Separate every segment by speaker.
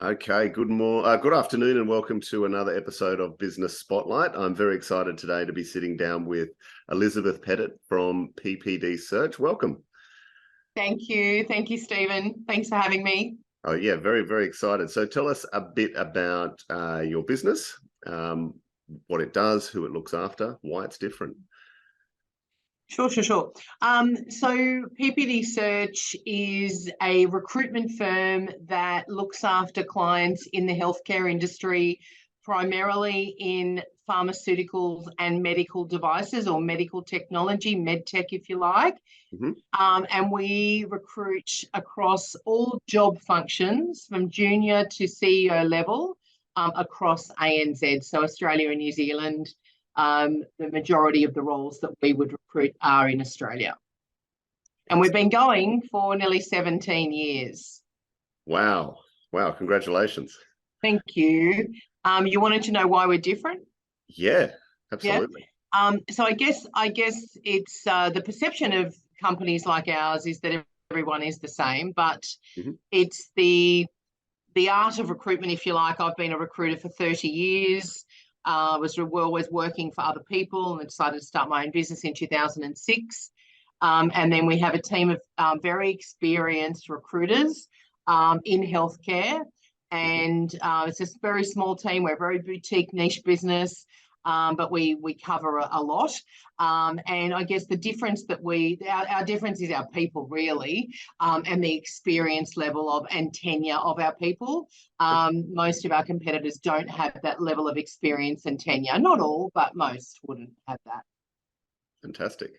Speaker 1: Okay, good afternoon, and welcome to another episode of Business Spotlight. I'm very excited today to be sitting down with Elizabeth Pettit from PPD Search. Welcome.
Speaker 2: Thank you, Stephen. Thanks for having me.
Speaker 1: Oh yeah, very, very excited. So tell us a bit about your business, what it does, who it looks after, why it's different.
Speaker 2: Sure. So PPD Search is a recruitment firm that looks after clients in the healthcare industry, primarily in pharmaceuticals and medical devices or medical technology, medtech, if you like. And we recruit across all job functions from junior to CEO level across ANZ, so Australia and New Zealand. The majority of the roles that we would recruit are in Australia. And we've been going for nearly 17 years.
Speaker 1: Wow. Congratulations.
Speaker 2: Thank you. You wanted to know why we're different?
Speaker 1: Yeah, absolutely.
Speaker 2: Yeah. So I guess it's the perception of companies like ours is that everyone is the same, but it's the art of recruitment, if you like. I've been a recruiter for 30 years. Was always working for other people and decided to start my own business in 2006. And then we have a team of very experienced recruiters in healthcare. And it's a very small team. We're a very boutique niche business, but we cover a lot. And I guess the difference that our difference is our people, really, and the experience level of and tenure of our people. Most of our competitors don't have that level of experience and tenure. Not all, but most wouldn't have that.
Speaker 1: Fantastic.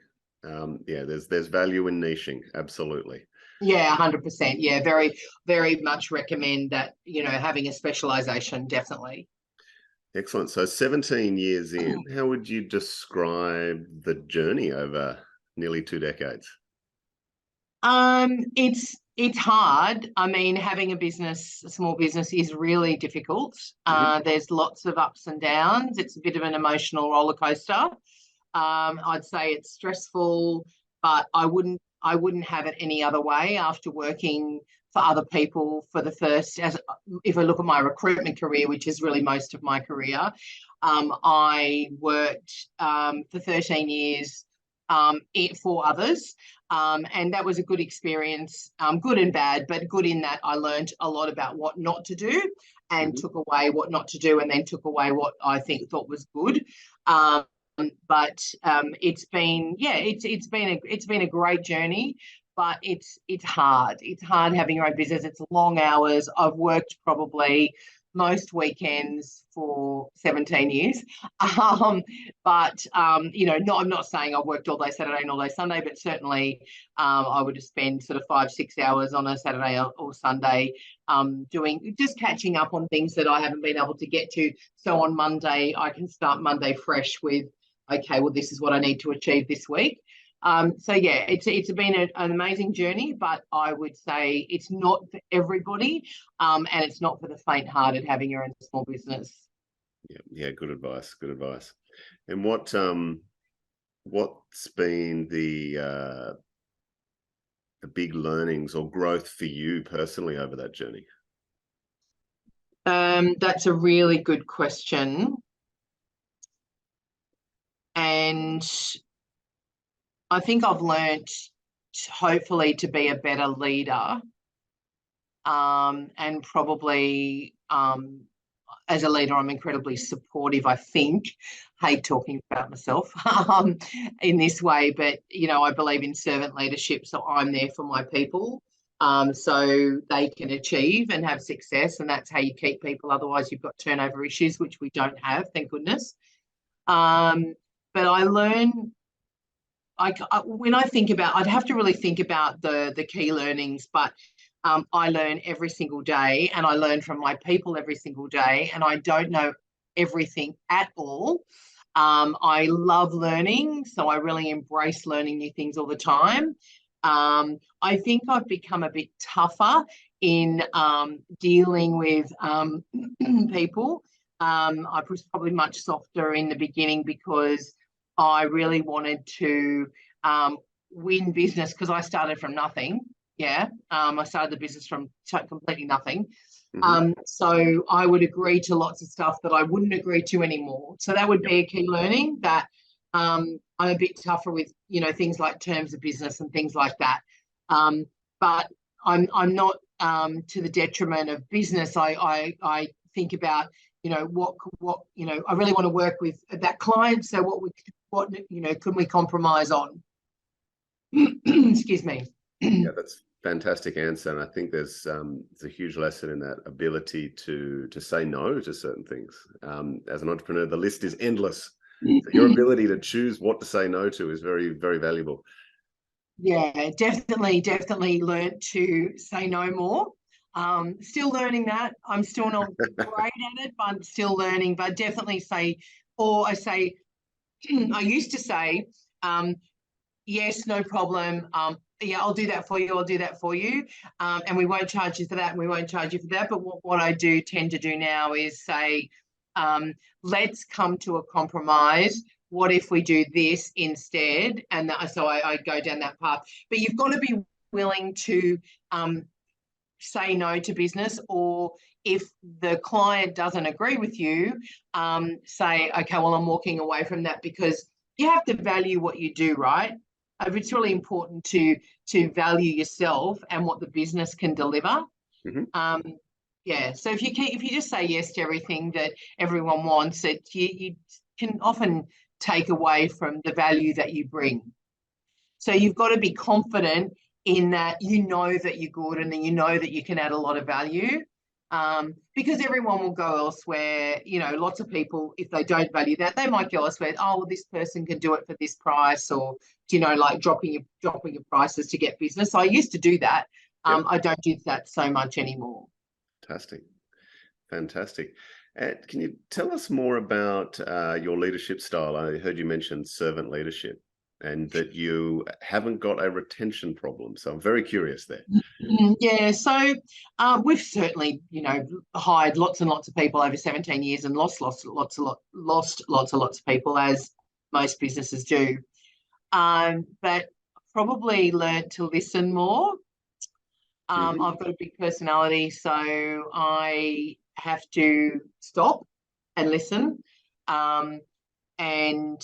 Speaker 1: Yeah, there's value in niching, absolutely.
Speaker 2: Yeah, 100%. Yeah, very, very much recommend that, having a specialisation, definitely.
Speaker 1: Excellent. So 17 years in, how would you describe the journey over nearly 2 decades?
Speaker 2: It's hard. I mean, having a small business is really difficult. There's lots of ups and downs. It's a bit of an emotional roller coaster. I'd say it's stressful, but I wouldn't have it any other way after working for other people for if I look at my recruitment career, which is really most of my career. I worked for 13 years for others, and that was a good experience, good and bad, but good in that I learned a lot about what not to do and took away what not to do, and then took away what I thought was good. But it's been a great journey, but it's hard. It's hard having your own business. It's long hours. I've worked probably most weekends for 17 years. I'm not saying I've worked all day Saturday and all day Sunday, but certainly I would just spend sort of 5-6 hours on a Saturday or Sunday just catching up on things that I haven't been able to get to. So on Monday, I can start Monday fresh with, okay, well, this is what I need to achieve this week. It's been an amazing journey, but I would say it's not for everybody, and it's not for the faint-hearted having your own small business.
Speaker 1: Yeah, good advice. And what's been the big learnings or growth for you personally over that journey?
Speaker 2: That's a really good question. And I think I've learnt, hopefully, to be a better leader, and probably as a leader, I'm incredibly supportive, I think. Hate talking about myself in this way, but, I believe in servant leadership, so I'm there for my people so they can achieve and have success, and that's how you keep people. Otherwise, you've got turnover issues, which we don't have, thank goodness. But I learn, when I think about, I'd have to really think about the key learnings, but I learn every single day, and I learn from my people every single day, and I don't know everything at all. I love learning, so I really embrace learning new things all the time. I think I've become a bit tougher in dealing with people. I was probably much softer in the beginning because I really wanted to win business, because I started from nothing. I started the business from completely nothing.
Speaker 1: Mm-hmm.
Speaker 2: So I would agree to lots of stuff that I wouldn't agree to anymore. So that would
Speaker 1: Yep.
Speaker 2: be a key learning, that I'm a bit tougher with, things like terms of business and things like that. But I'm not to the detriment of business. I think about, what I really want to work with that client. So what can we compromise on? Excuse me.
Speaker 1: Yeah, that's fantastic answer, and I think there's a huge lesson in that ability to say no to certain things. As an entrepreneur, the list is endless. So your ability to choose what to say no to is very, very valuable.
Speaker 2: Yeah, definitely learned to say no more. Still learning that. I'm still not great at it, but I'm still learning. But definitely say, or I say, I used to say, yes, no problem. Yeah, I'll do that for you. I'll do that for you. And we won't charge you for that. And we won't charge you for that. But what I do tend to do now is say, let's come to a compromise. What if we do this instead? And so I go down that path. But you've got to be willing to say no to business, or if the client doesn't agree with you, say, okay, well, I'm walking away from that, because you have to value what you do, right? It's really important to value yourself and what the business can deliver.
Speaker 1: Mm-hmm.
Speaker 2: Yeah. So if you just say yes to everything that everyone wants, you can often take away from the value that you bring. So you've got to be confident in that, that you're good, and then that you can add a lot of value. Because everyone will go elsewhere. Lots of people, if they don't value that, they might go elsewhere. Oh, well, this person can do it for this price, or like dropping your prices to get business. I used to do that.
Speaker 1: Yep.
Speaker 2: I don't do that so much anymore.
Speaker 1: Fantastic. Can you tell us more about your leadership style? I heard you mention servant leadership, and that you haven't got a retention problem. So I'm very curious there.
Speaker 2: Yeah, so we've certainly, hired lots and lots of people over 17 years, and lost lots of people, as most businesses do. But probably learned to listen more.
Speaker 1: Mm-hmm.
Speaker 2: I've got a big personality, so I have to stop and listen. And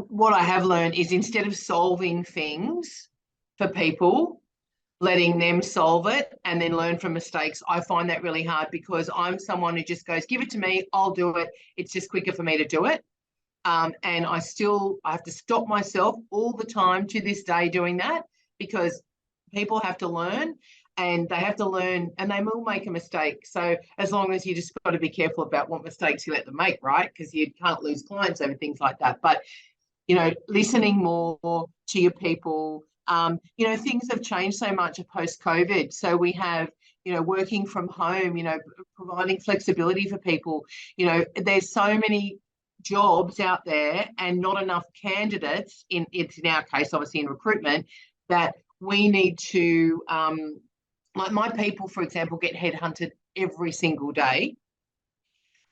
Speaker 2: what I have learned is, instead of solving things for people, letting them solve it and then learn from mistakes. I find that really hard, because I'm someone who just goes, give it to me, I'll do it. It's just quicker for me to do it. And I have to stop myself all the time to this day doing that, because people have to learn, and they have to learn, and they will make a mistake. So as long as you just got to be careful about what mistakes you let them make, right? Because you can't lose clients over things like that. But, listening more to your people. Things have changed so much post-COVID. So we have, working from home, providing flexibility for people. There's so many jobs out there, and not enough candidates, in our case, obviously in recruitment, that we need to, like my people, for example, get headhunted every single day.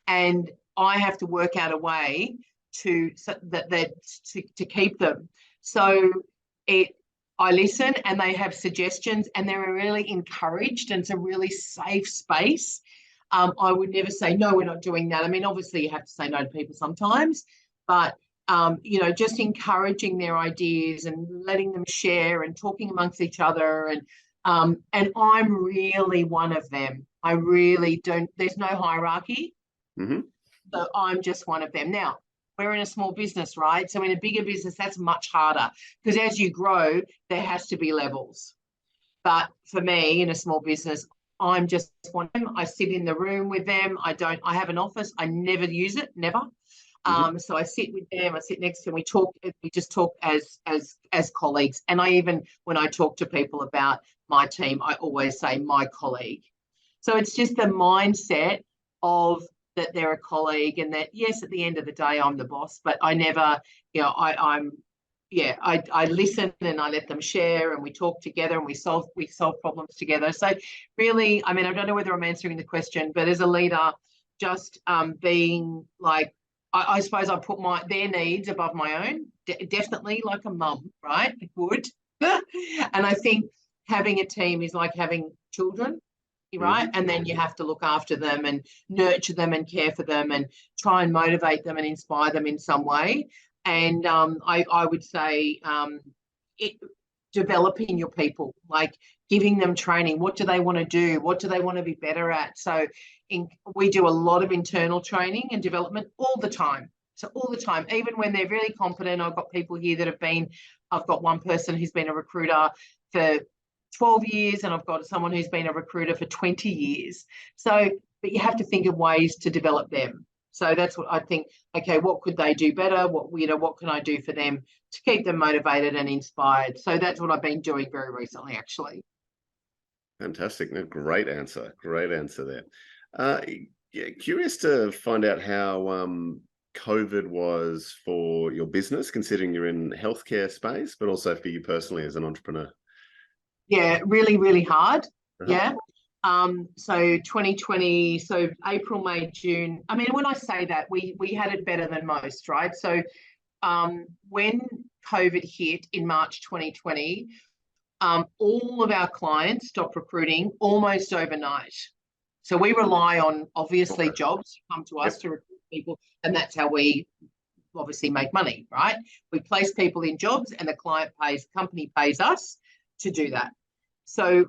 Speaker 2: And I have to work out a way to keep them. So I listen, and they have suggestions, and they're really encouraged, and it's a really safe space. I would never say, no, we're not doing that. I mean, obviously you have to say no to people sometimes, but just encouraging their ideas and letting them share and talking amongst each other. And I'm really one of them. I really don't, there's no hierarchy.
Speaker 1: Mm-hmm.
Speaker 2: So I'm just one of them. Now, we're in a small business, right? So in a bigger business, that's much harder, because as you grow, there has to be levels. But for me, in a small business, I'm just one of them. I sit in the room with them. I have an office. I never use it, never.
Speaker 1: Mm-hmm.
Speaker 2: So I sit with them. I sit next to them. We just talk as colleagues. And when I talk to people about my team, I always say my colleague. So it's just the mindset of that they're a colleague, and that, yes, at the end of the day, I'm the boss, but I never, I listen, and I let them share, and we talk together, and we solve problems together. So really, I mean, I don't know whether I'm answering the question, but as a leader, just being like, I suppose I put their needs above my own, definitely, like a mum, right? It would. And I think having a team is like having children, right? And then you have to look after them and nurture them and care for them and try and motivate them and inspire them in some way. And I would say developing your people, like giving them training. What do they want to do? What do they want to be better at? So we do a lot of internal training and development all the time. So all the time, even when they're really competent. I've got people here that I've got one person who's been a recruiter for 12 years, and I've got someone who's been a recruiter for 20 years. So, but you have to think of ways to develop them. So that's what I think. Okay, what could they do better? What can I do for them to keep them motivated and inspired? So that's what I've been doing very recently, actually.
Speaker 1: Fantastic. No, great answer. Great answer there. Yeah, curious to find out how COVID was for your business, considering you're in healthcare space, but also for you personally as an entrepreneur.
Speaker 2: Yeah, really, really hard. Yeah. So 2020, so April, May, June. I mean, when I say that, we had it better than most, right? So when COVID hit in March 2020, all of our clients stopped recruiting almost overnight. So we rely on, obviously, jobs to come to us to recruit people, and that's how we obviously make money, right? We place people in jobs, and the company pays us to do that. So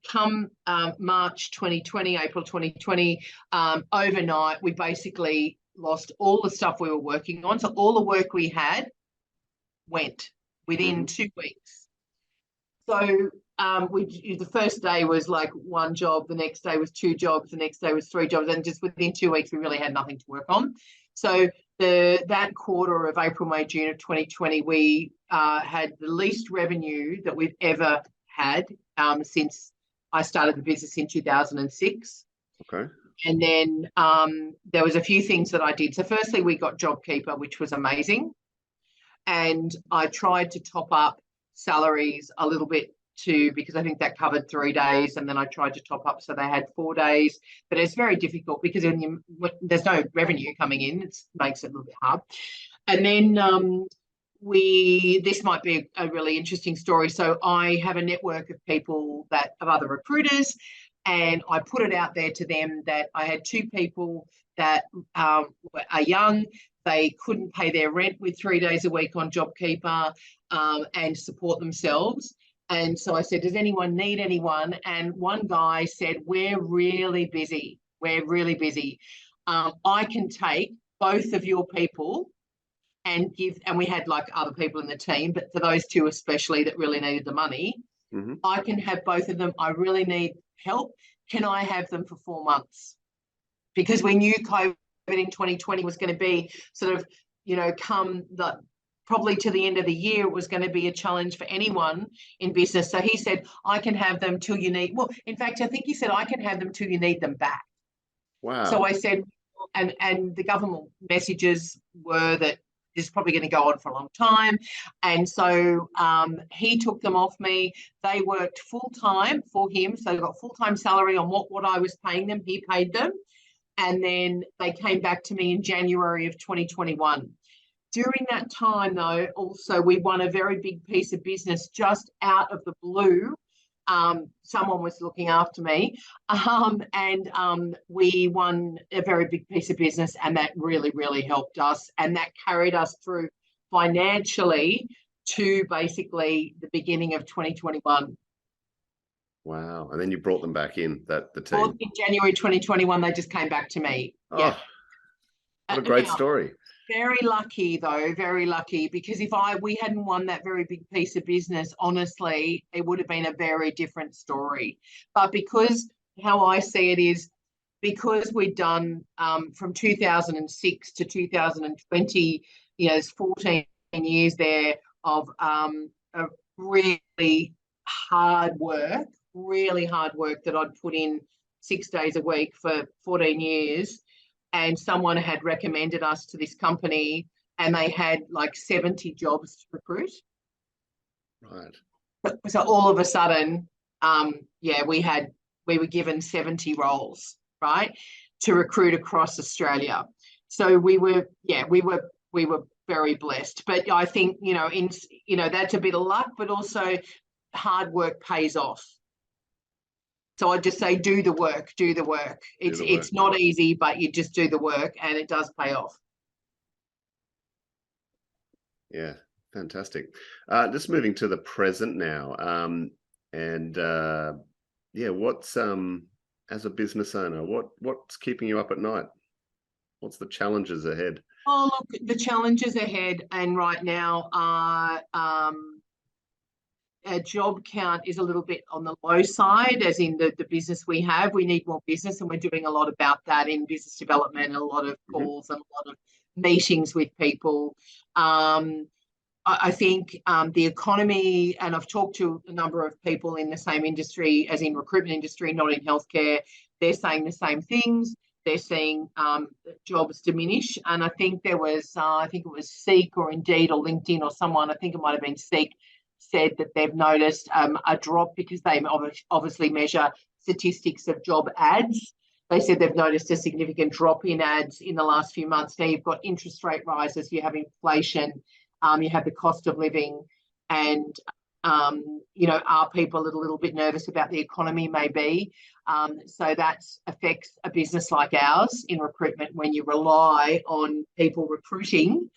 Speaker 2: come March 2020, April 2020, overnight, we basically lost all the stuff we were working on. So all the work we had went within 2 weeks. So the first day was like one job, the next day was 2 jobs, the next day was 3 jobs, and just within 2 weeks, we really had nothing to work on. So that quarter of April, May, June of 2020, we had the least revenue that we've ever had since I started the business in 2006.
Speaker 1: Okay.
Speaker 2: And then there was a few things that I did. So firstly, we got JobKeeper, which was amazing. And I tried to top up salaries a little bit too, because I think that covered 3 days. And then I tried to top up so they had 4 days. But it's very difficult because there's no revenue coming in. It makes it a little bit hard. And then this might be a really interesting story. So I have a network of people of other recruiters, and I put it out there to them that I had 2 people that are young. They couldn't pay their rent with 3 days a week on JobKeeper and support themselves. And so I said, does anyone need anyone? And one guy said, we're really busy. We're really busy. I can take both of your people and we had like other people in the team, but for those 2 especially that really needed the money, I can have both of them. I really need help. Can I have them for 4 months? Because we knew COVID in 2020 was going to be sort of, come probably to the end of the year, it was going to be a challenge for anyone in business. So he said, I can have them till you need, well, in fact, I think he said, I can have them till you need them back.
Speaker 1: Wow.
Speaker 2: So I said, and the government messages were that this is probably going to go on for a long time. And so he took them off me. They worked full-time for him. So they got full-time salary on what I was paying them. He paid them. And then they came back to me in January of 2021. During that time, though, also we won a very big piece of business just out of the blue. Someone was looking after me, and we won a very big piece of business, and that really, really helped us, and that carried us through financially to basically the beginning of 2021.
Speaker 1: Wow. And then you brought them back in, the team.
Speaker 2: In January 2021, they just came back to me.
Speaker 1: Oh, yeah. What a great story.
Speaker 2: Very lucky, though, very lucky, because if we hadn't won that very big piece of business, honestly, it would have been a very different story. But because how I see it is, because we'd done from 2006 to 2020, there's 14 years there of really hard work that I'd put in 6 days a week for 14 years. And someone had recommended us to this company, and they had like 70 jobs to recruit.
Speaker 1: Right.
Speaker 2: So all of a sudden, we were given 70 roles, right, to recruit across Australia. So we were very blessed. But I think that's a bit of luck, but also hard work pays off. So I'd just say, do the work, do the work. It's not easy, but you just do the work and it does pay off.
Speaker 1: Yeah, fantastic. Just moving to the present now. Yeah, what's as a business owner, what's keeping you up at night? What's the challenges ahead?
Speaker 2: Oh, look, the challenges ahead and right now are our job count is a little bit on the low side, as in the business we have. We need more business, and we're doing a lot about that in business development, and a lot of calls and a lot of meetings with people. I think the economy, and I've talked to a number of people in the same industry, as in recruitment industry, not in healthcare. They're saying the same things. They're seeing jobs diminish. And I think there was, I think it was Seek or Indeed or LinkedIn or someone, I think it might have been Seek, said that they've noticed a drop because they obviously measure statistics of job ads. They said they've noticed a significant drop in ads in the last few months. Now you've got interest rate rises, you have inflation, you have the cost of living, and are people a little bit nervous about the economy? Maybe. So that affects a business like ours in recruitment when you rely on people recruiting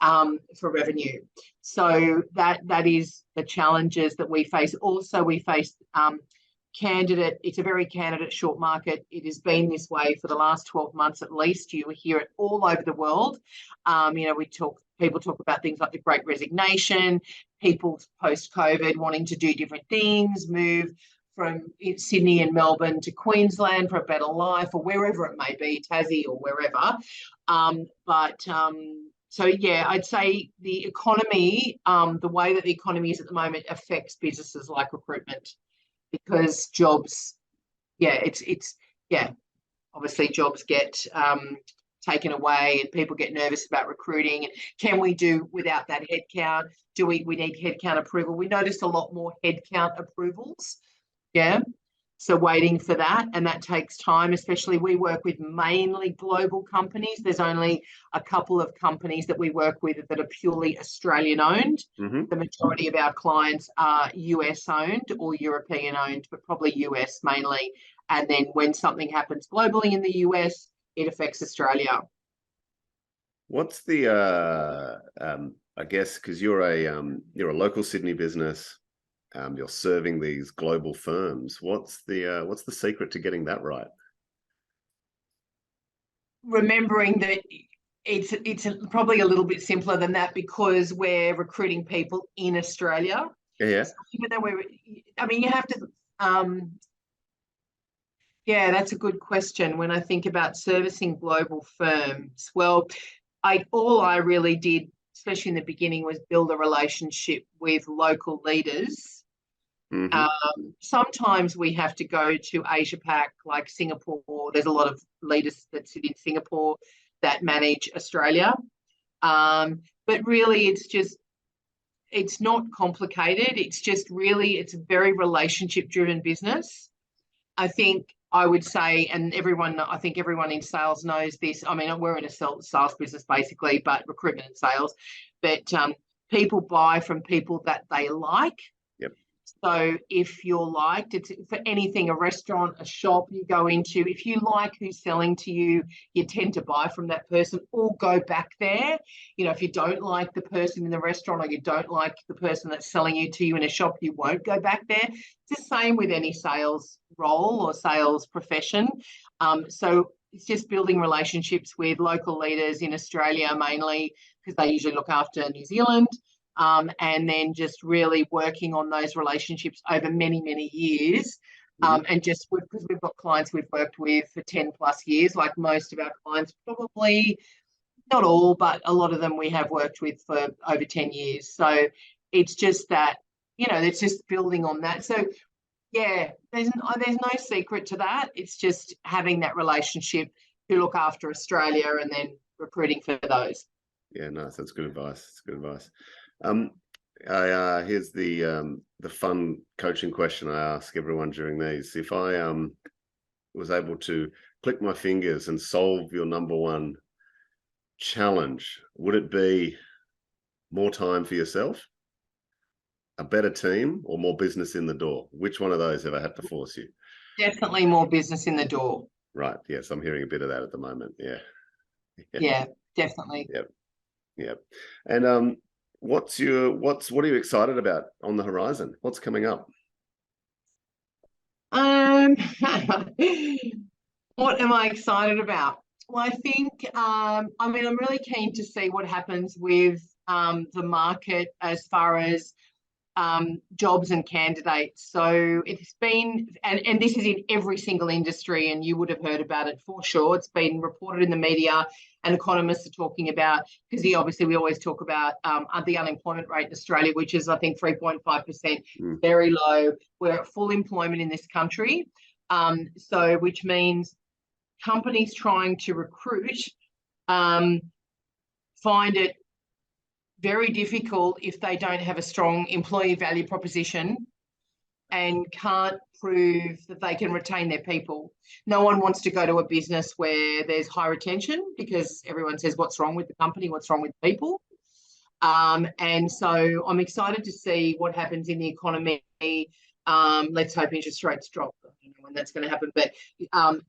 Speaker 2: for revenue. So that is the challenges that we face. Also, we face it's a very candidate short market. It has been this way for the last 12 months at least. You hear it all over the world. People talk about things like the Great Resignation, people post-COVID wanting to do different things, move from Sydney and Melbourne to Queensland for a better life, or wherever it may be, Tassie or wherever. So yeah, I'd say the economy, the way that the economy is at the moment, affects businesses like recruitment, because jobs, obviously jobs get taken away and people get nervous about recruiting. And can we do without that headcount? We need headcount approval? We noticed a lot more headcount approvals. Yeah. So waiting for that, and that takes time, especially we work with mainly global companies. There's only a couple of companies that we work with that are purely Australian owned.
Speaker 1: Mm-hmm.
Speaker 2: The majority of our clients are US owned or European owned, but probably US mainly. And then when something happens globally in the US, it affects Australia.
Speaker 1: What's the I guess because you're a local Sydney business, you're serving these global firms. What's the secret to getting that right?
Speaker 2: Remembering that it's probably a little bit simpler than that, because we're recruiting people in Australia.
Speaker 1: Yeah.
Speaker 2: So even though you have to. Yeah, that's a good question. When I think about servicing global firms, well, all I really did, especially in the beginning, was build a relationship with local leaders.
Speaker 1: Mm-hmm.
Speaker 2: Sometimes we have to go to Asia Pac, like Singapore. There's a lot of leaders that sit in Singapore that manage Australia. But really, it's not complicated. It's a very relationship-driven business. I think I would say, and I think everyone in sales knows this. I mean, we're in a sales business basically, but recruitment and sales. But people buy from people that they like.
Speaker 1: Yep.
Speaker 2: So if you're liked, it's for anything, a restaurant, a shop you go into, if you like who's selling to you, you tend to buy from that person or go back there. If you don't like the person in the restaurant, or you don't like the person that's selling to you in a shop, you won't go back there. It's the same with any sales role or sales profession. So it's just building relationships with local leaders in Australia mainly, because they usually look after New Zealand. And then just really working on those relationships over many, many years. And just because we've got clients we've worked with for 10 plus years, like most of our clients, probably not all, but a lot of them we have worked with for over 10 years. So it's just that, it's just building on that. So yeah, there's no secret to that. It's just having that relationship to look after Australia and then recruiting for those.
Speaker 1: Yeah, nice. That's good advice. That's good advice. Here's the fun coaching question I ask everyone during these. If I was able to click my fingers and solve your number one challenge, would it be more time for yourself, a better team, or more business in the door? Which one of those have I had to force you?
Speaker 2: Definitely more business in the door.
Speaker 1: Right. Yes, I'm hearing a bit of that at the moment. Yeah. Yeah.
Speaker 2: Yeah, definitely.
Speaker 1: Yep. Yep. And what are you excited about on the horizon? What's coming up?
Speaker 2: Um, what am I excited about? Well, I think, I mean, I'm really keen to see what happens with the market as far as jobs and candidates. So it's been, and this is in every single industry, and you would have heard about it for sure. It's been reported in the media, and economists are talking about, because obviously we always talk about the unemployment rate in Australia, which is, I think, 3.5%, very low. We're at full employment in this country. So which means companies trying to recruit find it very difficult if they don't have a strong employee value proposition and can't prove that they can retain their people. No one wants to go to a business where there's high retention, because everyone says, what's wrong with the company? What's wrong with people? And so I'm excited to see what happens in the economy. Let's hope interest rates drop. I don't know when that's going to happen, but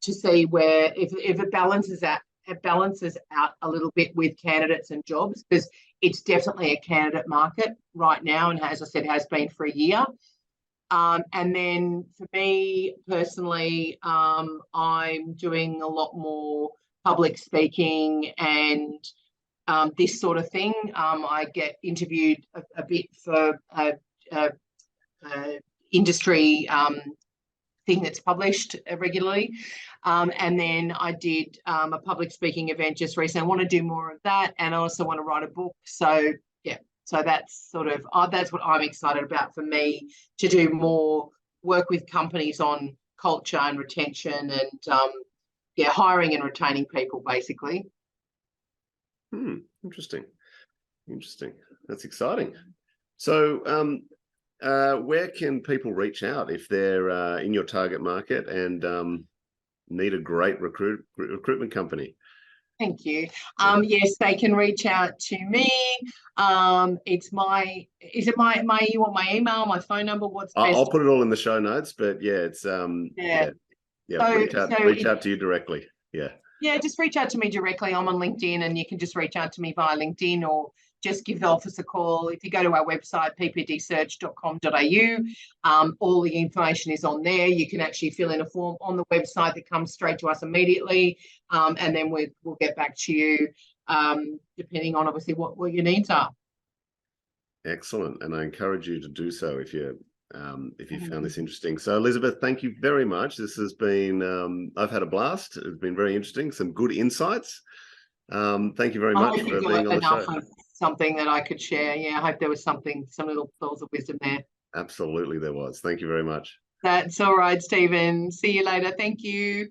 Speaker 2: to see where, if it balances out, a little bit with candidates and jobs, because it's definitely a candidate market right now, and as I said, has been for a year. And then for me personally, I'm doing a lot more public speaking and this sort of thing. I get interviewed a bit for industry thing that's published regularly. And then I did a public speaking event just recently. I want to do more of that, and I also want to write a book. So yeah, so that's sort of that's what I'm excited about, for me, to do more work with companies on culture and retention, and yeah, hiring and retaining people, basically.
Speaker 1: Interesting. Interesting. That's exciting. So where can people reach out if they're in your target market and need a great recruitment company?
Speaker 2: Thank you. Yes, they can reach out to me. It's my, is it my you want my email, my phone number? What's best?
Speaker 1: I'll put it all in the show notes, but yeah, it's
Speaker 2: Yeah.
Speaker 1: reach out to you directly. Yeah.
Speaker 2: Yeah, just reach out to me directly. I'm on LinkedIn, and you can just reach out to me via LinkedIn, or just give the office a call. If you go to our website, ppdsearch.com.au, all the information is on there. You can actually fill in a form on the website that comes straight to us immediately, and then we'll get back to you, depending on obviously what your needs are.
Speaker 1: Excellent, and I encourage you to do so if you found this interesting. So Elizabeth, thank you very much. This has been I've had a blast. It's been very interesting. Some good insights. Thank you very much for being on the show.
Speaker 2: Something that I could share. Yeah, I hope there was some little pearls of wisdom there.
Speaker 1: Absolutely, there was. Thank you very much.
Speaker 2: That's all right, Stephen. See you later. Thank you.